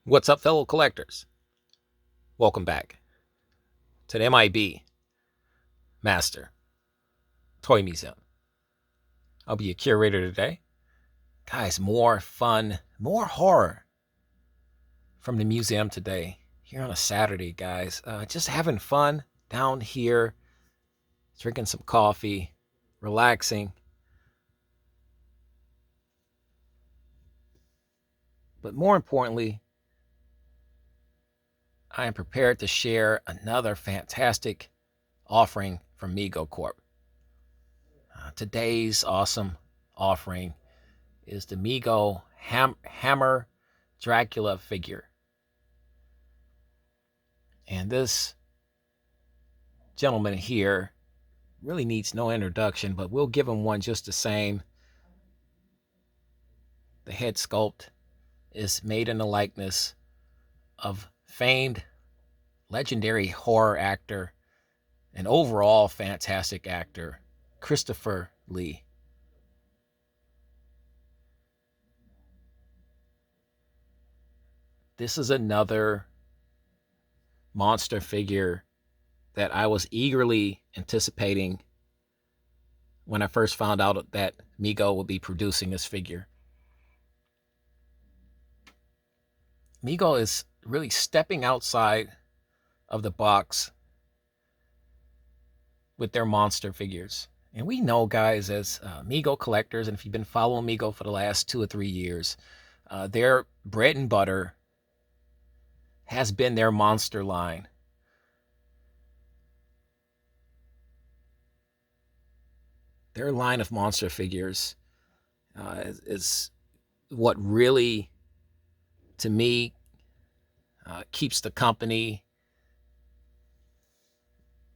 What's up, fellow collectors? Welcome back to the M.I.B. Master Toy Museum. I'll be your curator today. Guys, more fun, more horror from the museum today. Here on a Saturday, guys. Just having fun down here, drinking some coffee, relaxing. But more importantly, I am prepared to share another fantastic offering from Mego Corp. Today's awesome offering is the Mego Hammer Dracula figure. And this gentleman here really needs no introduction, but we'll give him one just the same. The head sculpt is made in the likeness of famed, legendary horror actor and overall fantastic actor, Christopher Lee. This is another monster figure that I was eagerly anticipating when I first found out that Mego would be producing this figure. Mego is really stepping outside of the box with their monster figures. And we know, guys, as Mego collectors, and if you've been following Mego for the last 2 or 3 years, their bread and butter has been their monster line. Their line of monster figures is what really, to me, keeps the company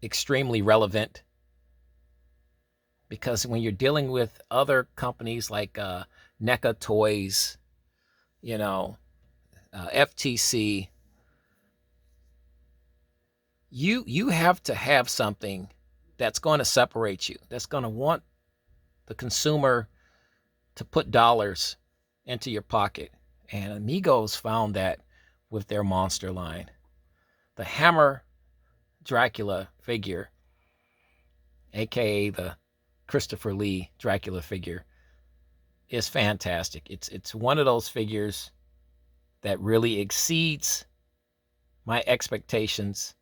extremely relevant. Because when you're dealing with other companies like NECA Toys, FTC, you have to have something that's going to separate you, that's going to want the consumer to put dollars into your pocket. And Amigos found that with their monster line. The Hammer Dracula figure, aka the Christopher Lee Dracula figure, is fantastic. It's one of those figures that really exceeds my expectations.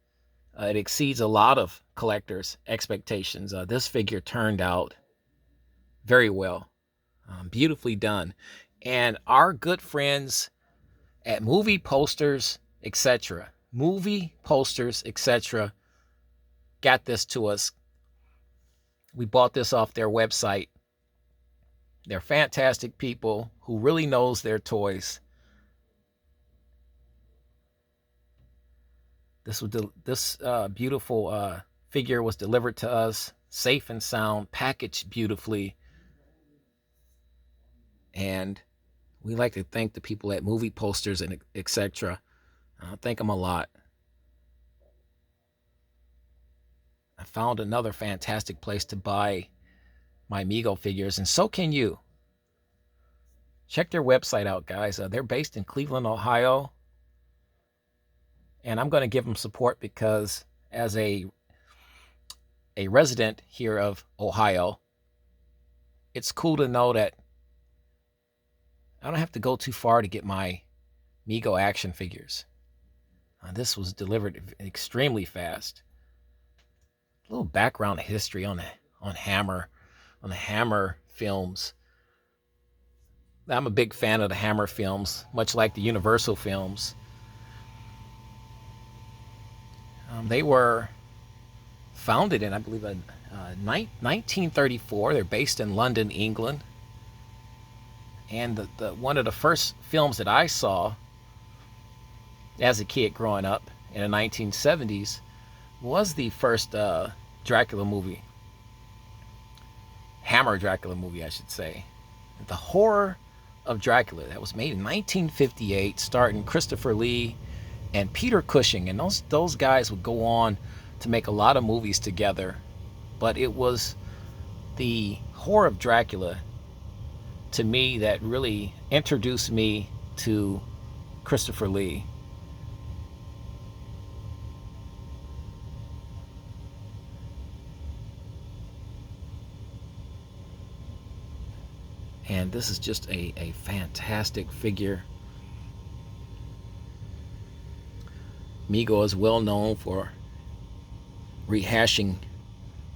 It exceeds a lot of collectors' expectations. This figure turned out very well, beautifully done. And our good friends at Movie Posters, etc., got this to us. We bought this off their website. They're fantastic people who really knows their toys. This beautiful figure was delivered to us, safe and sound, packaged beautifully. And we like to thank the people at Movie Posters and etc. Thank them a lot. I found another fantastic place to buy my Mego figures, and so can you. Check their website out, guys. They're based in Cleveland, Ohio. And I'm going to give them support because as a resident here of Ohio, it's cool to know that I don't have to go too far to get my Mego action figures. This was delivered extremely fast. A little background history on the Hammer films. I'm a big fan of the Hammer films, much like the Universal films. They were founded in, I believe, 1934. They're based in London, England. And the one of the first films that I saw as a kid growing up in the 1970s was the first Dracula movie. Hammer Dracula movie, I should say. The Horror of Dracula. That was made in 1958, starring Christopher Lee and Peter Cushing. And those guys would go on to make a lot of movies together. But it was the Horror of Dracula, to me, that really introduced me to Christopher Lee. And this is just a fantastic figure. Mego is well known for rehashing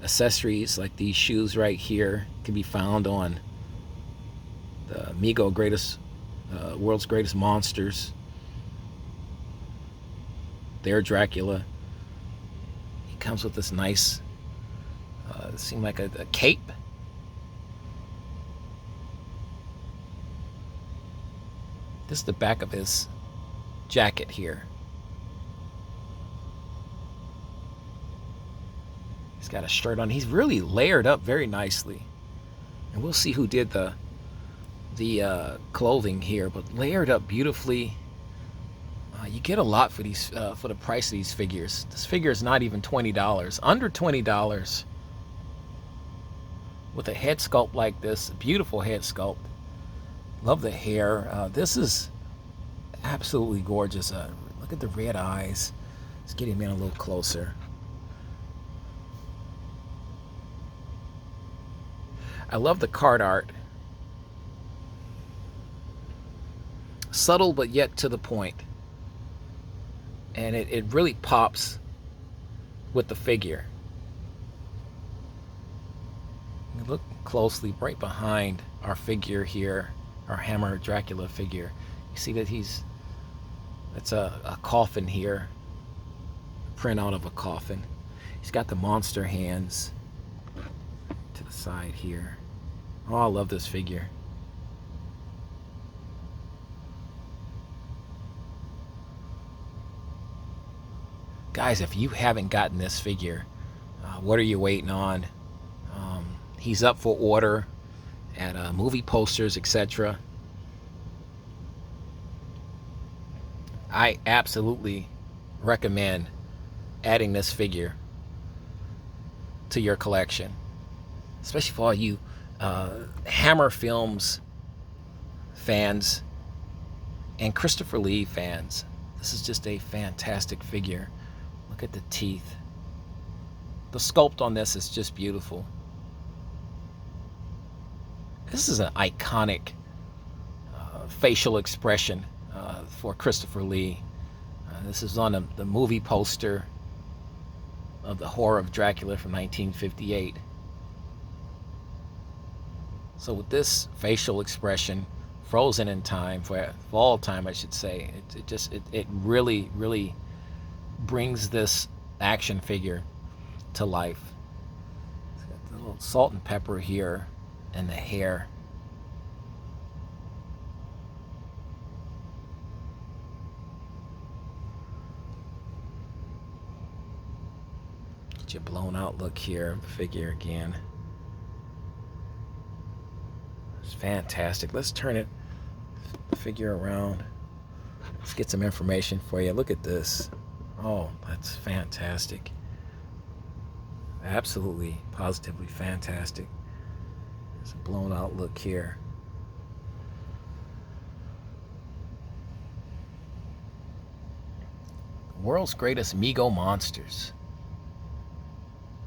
accessories like these shoes right here. Can be found on the Mego World's Greatest Monsters. Their Dracula. He comes with this nice, seemed like a cape. This is the back of his jacket here. He's got a shirt on. He's really layered up very nicely. And we'll see who did the clothing here, but layered up beautifully. You get a lot for these for the price of these figures. This figure is not even $20, under $20, with a head sculpt like this, a beautiful head sculpt. Love the hair. This is absolutely gorgeous. Look at the red eyes. Let's get him in a little closer. I love the card art. Subtle but yet to the point. And it really pops with the figure. You look closely right behind our figure here, our Hammer Dracula figure. You see that that's a coffin here, print out of a coffin. He's got the monster hands to the side here. Oh, I love this figure. Guys, if you haven't gotten this figure, what are you waiting on? He's up for order at movie posters, etc. I absolutely recommend adding this figure to your collection, especially for all you Hammer Films fans and Christopher Lee fans. This is just a fantastic figure. Look at the teeth. The sculpt on this is just beautiful. This is an iconic facial expression for Christopher Lee. This is on the movie poster of the Horror of Dracula from 1958. So with this facial expression, frozen in time, for all time I should say, it really brings this action figure to life. It's got the little salt and pepper here and the hair. Get your blown out look here, figure again. It's fantastic. Let's turn it, figure around. Let's get some information for you. Look at this. Oh, that's fantastic. Absolutely, positively fantastic. There's a blown out look here. World's Greatest Mego Monsters.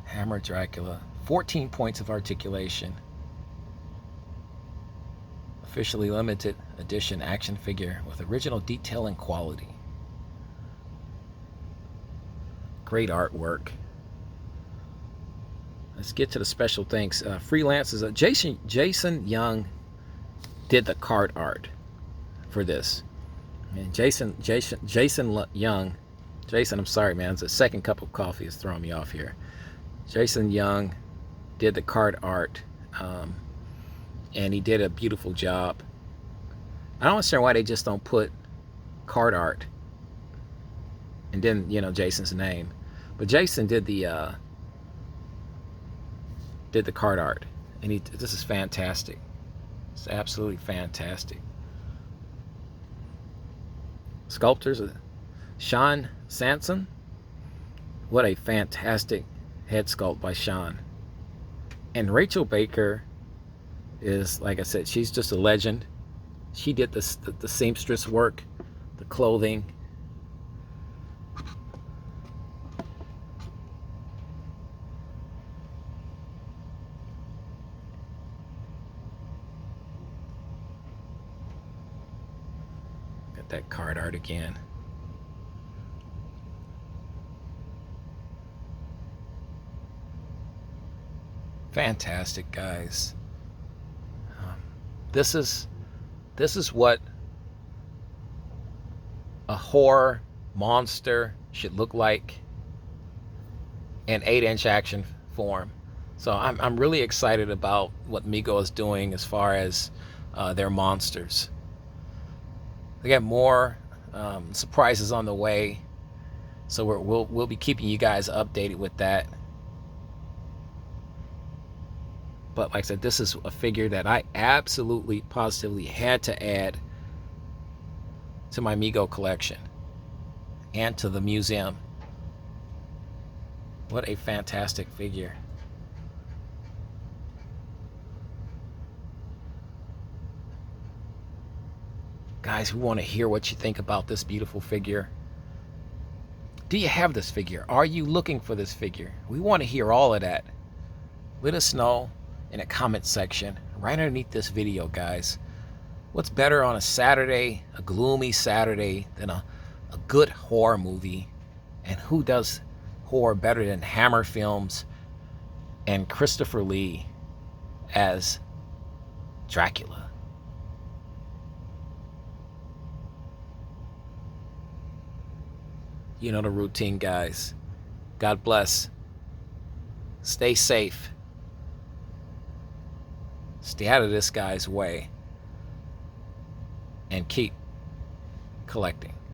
Hammer Dracula. 14 points of articulation. Officially limited edition action figure with original detail and quality. Great artwork. Let's get to the special thanks. Freelances. Jason Young did the card art for this. And Jason Young. Jason, I'm sorry, man. It's a second cup of coffee is throwing me off here. Jason Young did the card art, and he did a beautiful job. I don't understand why they just don't put card art and then, you know, Jason's name. But Jason did the card art, and this is fantastic. It's absolutely fantastic. Sculptors, Sean Sanson. What a fantastic head sculpt by Sean. And Rachel Baker is, like I said, she's just a legend. She did the seamstress work the clothing. Got that card art again. Fantastic, guys. This is what a horror monster should look like in 8-inch action form. So I'm really excited about what Mego is doing as far as their monsters. They got more surprises on the way, so we'll be keeping you guys updated with that. But like I said, this is a figure that I absolutely positively had to add to my Mego collection and to the museum. What a fantastic figure. Guys, we want to hear what you think about this beautiful figure. Do you have this figure? Are you looking for this figure? We want to hear all of that. Let us know in a comment section right underneath this video, guys. What's better on a Saturday, a gloomy Saturday, than a good horror movie? And who does horror better than Hammer Films and Christopher Lee as Dracula? You know the routine, guys. God bless. Stay safe. Stay out of this guy's way. And keep collecting.